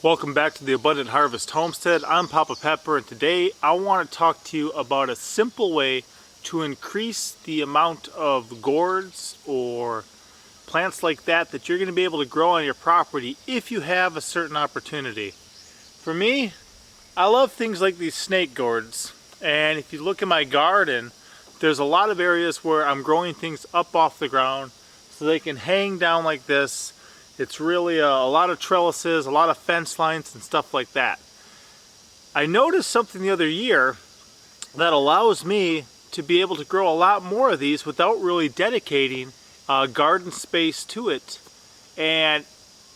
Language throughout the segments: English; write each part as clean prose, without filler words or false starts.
Welcome back to the Abundant Harvest Homestead. I'm Papa Pepper, and today I want to talk to you about a simple way to increase the amount of gourds or plants like that you're going to be able to grow on your property if you have a certain opportunity. For me, I love things like these snake gourds, and if you look in my garden, there's a lot of areas where I'm growing things up off the ground so they can hang down like this. It's really a lot of trellises, a lot of fence lines and stuff like that. I noticed something the other year that allows me to be able to grow a lot more of these without really dedicating garden space to it. And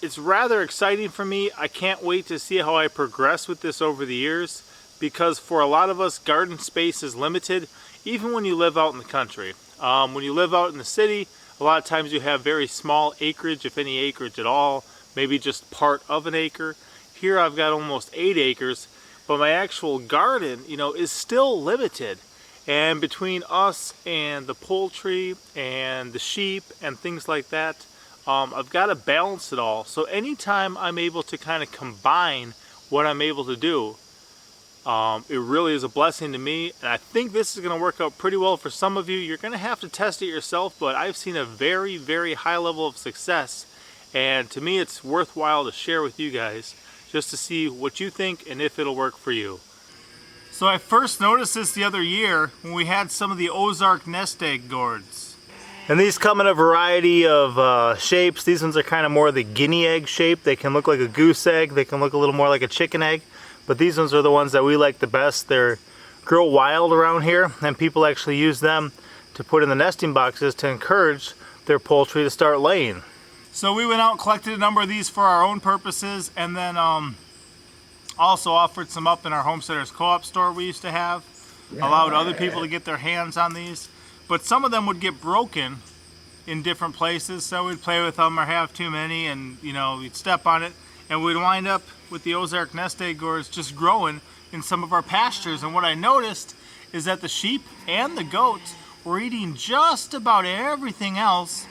it's rather exciting for me. I can't wait to see how I progress with this over the years, because for a lot of us, garden space is limited, even when you live out in the country. When you live out in the city, a lot of times you have very small acreage, if any acreage at all, maybe just part of an acre. Here I've got almost 8 acres, but my actual garden, is still limited. And between us and the poultry and the sheep and things like that, I've got to balance it all. So anytime I'm able to kind of combine what I'm able to do, it really is a blessing to me, and I think this is going to work out pretty well for some of you. You're going to have to test it yourself, but I've seen a very, very high level of success, and to me it's worthwhile to share with you guys just to see what you think and if it'll work for you. So I first noticed this the other year when we had some of the Ozark nest egg gourds. And these come in a variety of shapes. These ones are kind of more the guinea egg shape. They can look like a goose egg, they can look a little more like a chicken egg. But these ones are the ones that we like the best. They're grow wild around here, and people actually use them to put in the nesting boxes to encourage their poultry to start laying. So we went out and collected a number of these for our own purposes, and then also offered some up in our Homesteaders Co-op store we used to have. Allowed other people to get their hands on these. But some of them would get broken in different places, so we'd play with them or have too many, and we'd step on it, and we'd wind up with the Ozark nest egg gourds just growing in some of our pastures. And what I noticed is that the sheep and the goats were eating just about everything else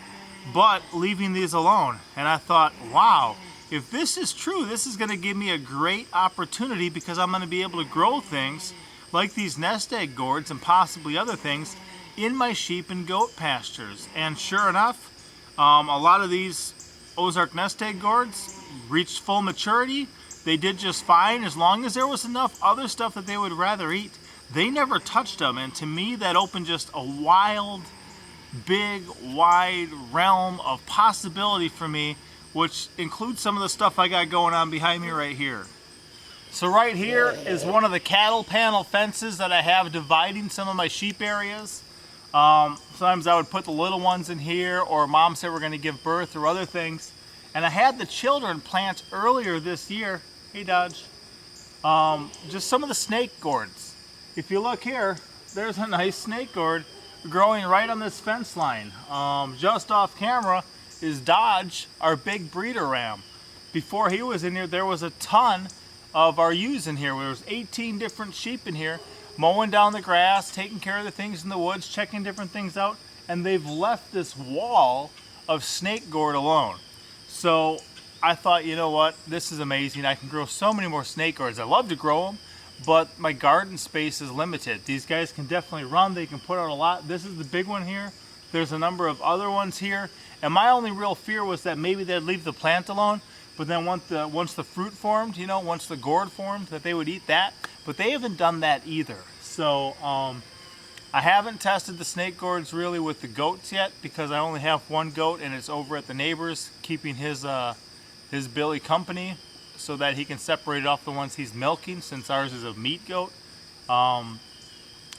but leaving these alone. And I thought, wow, if this is true, this is going to give me a great opportunity, because I'm going to be able to grow things like these nest egg gourds and possibly other things in my sheep and goat pastures. And sure enough, a lot of these Ozark nest egg gourds reached full maturity. They did just fine as long as there was enough other stuff that they would rather eat. They never touched them, and to me that opened just a wild, big, wide realm of possibility for me, which includes some of the stuff I got going on behind me right here. So right here is one of the cattle panel fences that I have dividing some of my sheep areas. Sometimes I would put the little ones in here, or mom said we're going to give birth or other things. And I had the children plant earlier this year, hey Dodge, just some of the snake gourds. If you look here, there's a nice snake gourd growing right on this fence line. Just off camera is Dodge, our big breeder ram. Before he was in here, there was a ton of our ewes in here. There was 18 different sheep in here, mowing down the grass, taking care of the things in the woods, checking different things out, and they've left this wall of snake gourd alone. So I thought, you know what, this is amazing. I can grow so many more snake gourds. I love to grow them, but my garden space is limited. These guys can definitely run. They can put out a lot. This is the big one here. There's a number of other ones here. And my only real fear was that maybe they'd leave the plant alone, but then once the fruit formed, once the gourd formed, that they would eat that. But they haven't done that either. So I haven't tested the snake gourds really with the goats yet, because I only have one goat, and it's over at the neighbor's keeping his Billy company so that he can separate off the ones he's milking, since ours is a meat goat.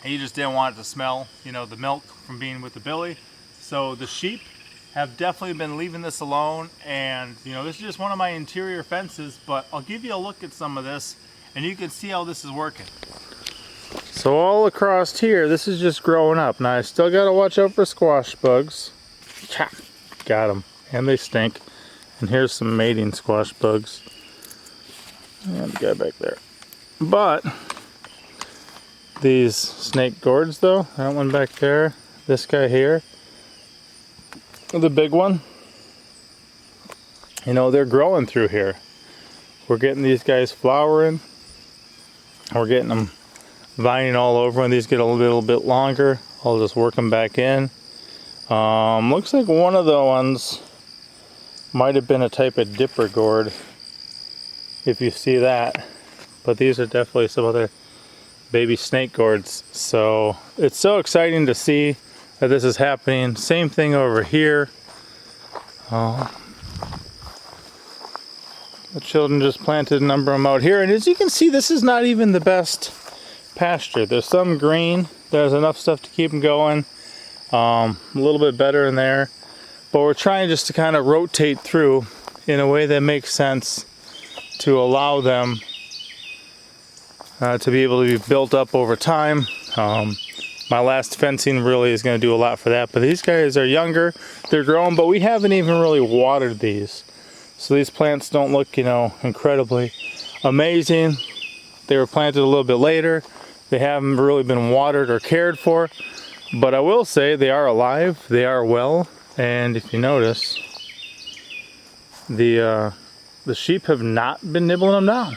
He just didn't want it to smell, the milk from being with the Billy. So the sheep have definitely been leaving this alone, and this is just one of my interior fences, but I'll give you a look at some of this and you can see how this is working. So all across here, this is just growing up. Now I still gotta watch out for squash bugs. Chop, got them, and they stink. And here's some mating squash bugs. And the guy back there. But these snake gourds though, that one back there, this guy here, the big one, they're growing through here. we're getting these guys flowering. We're getting them vining all over. When these get a little bit longer, I'll just work them back in. Looks like one of the ones might have been a type of dipper gourd, if you see that. But these are definitely some other baby snake gourds. So it's so exciting to see that this is happening. Same thing over here. The children just planted a number of them out here, and as you can see, this is not even the best pasture. There's some green, there's enough stuff to keep them going. A little bit better in there, but we're trying just to kind of rotate through in a way that makes sense to allow them to be able to be built up over time. My last fencing really is going to do a lot for that, but these guys are younger, they're growing, but we haven't even really watered these. So these plants don't look, you know, incredibly amazing. They were planted a little bit later. They haven't really been watered or cared for, but I will say they are alive, they are well, and if you notice, the sheep have not been nibbling them down.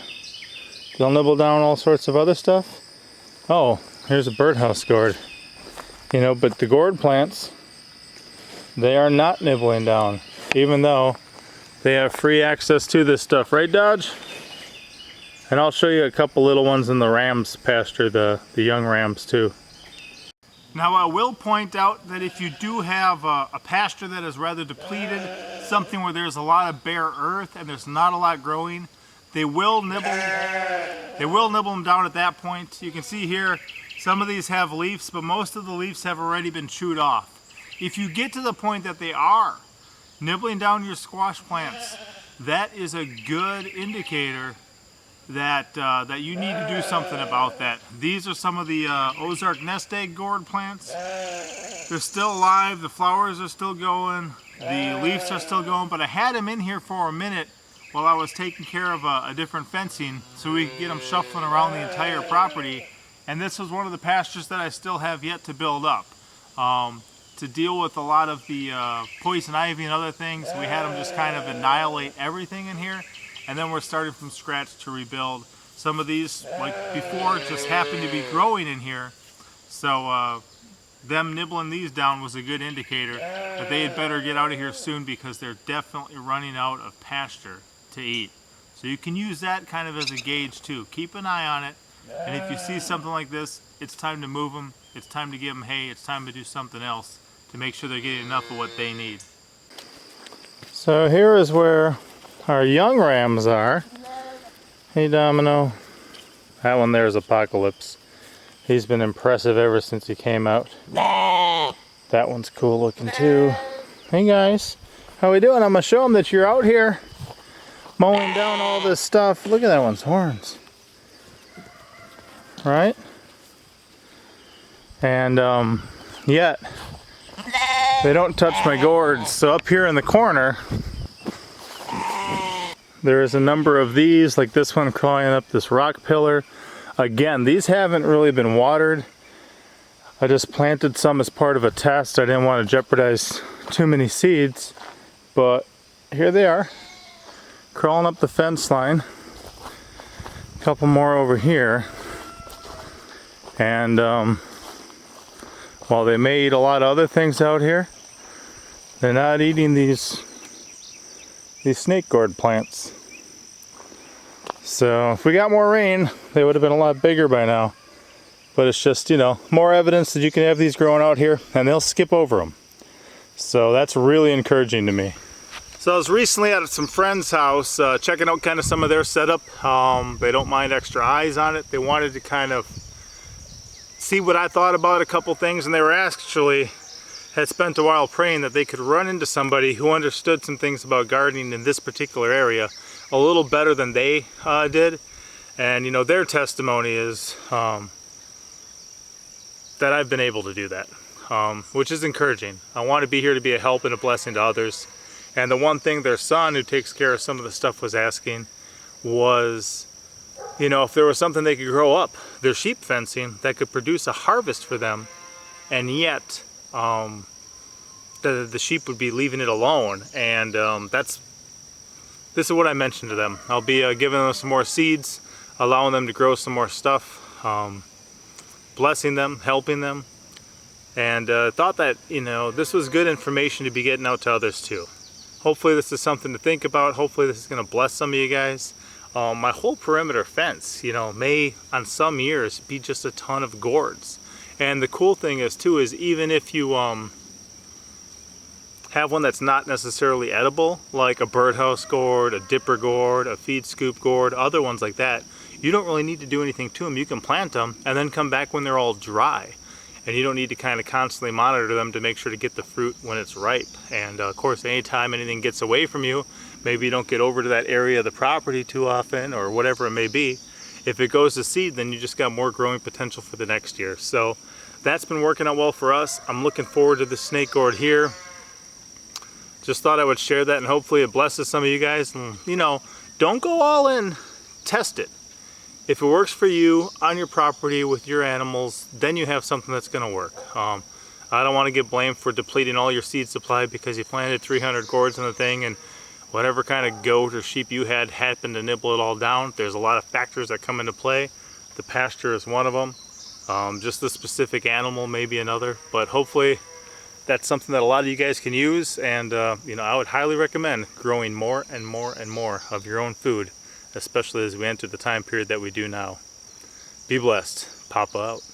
They'll nibble down all sorts of other stuff. Oh, here's a birdhouse gourd. You know, but the gourd plants, they are not nibbling down, even though they have free access to this stuff, right, Dodge? And I'll show you a couple little ones in the rams pasture, the young rams too. Now I will point out that if you do have a pasture that is rather depleted, something where there's a lot of bare earth and there's not a lot growing, they will nibble them down at that point. You can see here, some of these have leaves, but most of the leaves have already been chewed off. If you get to the point that they are nibbling down your squash plants, that is a good indicator that that you need to do something about that. These are some of the Ozark nest egg gourd plants. They're still alive, the flowers are still going, the leaves are still going, but I had them in here for a minute while I was taking care of a different fencing so we could get them shuffling around the entire property. And this was one of the pastures that I still have yet to build up. To deal with a lot of the poison ivy and other things, we had them just kind of annihilate everything in here, and then we're starting from scratch to rebuild. Some of these, like before, just happened to be growing in here, so them nibbling these down was a good indicator that they had better get out of here soon, because they're definitely running out of pasture to eat. So you can use that kind of as a gauge too. Keep an eye on it, and if you see something like this, it's time to move them, it's time to give them hay, it's time to do something else to make sure they're getting enough of what they need. So here is where our young rams are. Hey Domino. That one there is Apocalypse. He's been impressive ever since he came out. That one's cool looking too. Hey guys, how we doing? I'm gonna show them that you're out here mowing down all this stuff. Look at that one's horns. Right? And yet they don't touch my gourds. So up here in the corner, there is a number of these, like this one crawling up this rock pillar. Again, these haven't really been watered. I just planted some as part of a test. I didn't want to jeopardize too many seeds, but here they are, crawling up the fence line. A couple more over here. And while they may eat a lot of other things out here, they're not eating these snake gourd plants. So if we got more rain, they would have been a lot bigger by now. But it's just, you know, more evidence that you can have these growing out here and they'll skip over them. So that's really encouraging to me. So I was recently at some friend's house checking out kind of some of their setup. They don't mind extra eyes on it. They wanted to kind of see what I thought about a couple things, and they were actually had spent a while praying that they could run into somebody who understood some things about gardening in this particular area a little better than they did. And you know, their testimony is that I've been able to do that, which is encouraging. I want to be here to be a help and a blessing to others. And the one thing their son, who takes care of some of the stuff, was asking was, you know, if there was something they could grow up, their sheep fencing, that could produce a harvest for them, and yet the sheep would be leaving it alone. And that's this is what I mentioned to them. I'll be giving them some more seeds, allowing them to grow some more stuff, blessing them, helping them, and thought that, you know, this was good information to be getting out to others too. Hopefully this is something to think about. Hopefully this is going to bless some of you guys. My whole perimeter fence, you know, may on some years be just a ton of gourds. And the cool thing is too, is even if you have one that's not necessarily edible, like a birdhouse gourd, a dipper gourd, a feed scoop gourd, other ones like that, you don't really need to do anything to them. You can plant them and then come back when they're all dry. And you don't need to kind of constantly monitor them to make sure to get the fruit when it's ripe. And of course, anytime anything gets away from you, maybe you don't get over to that area of the property too often or whatever it may be, if it goes to seed, then you just got more growing potential for the next year. So that's been working out well for us. I'm looking forward to the snake gourd here. Just thought I would share that, and hopefully it blesses some of you guys. And, you know, don't go all in, test it. If it works for you on your property with your animals, then you have something that's going to work. I don't want to get blamed for depleting all your seed supply because you planted 300 gourds in the thing and whatever kind of goat or sheep you had happened to nibble it all down. There's a lot of factors that come into play. The pasture is one of them. Just the specific animal may be another. But hopefully that's something that a lot of you guys can use. And you know, I would highly recommend growing more and more and more of your own food, especially as we enter the time period that we do now. Be blessed. Papa out.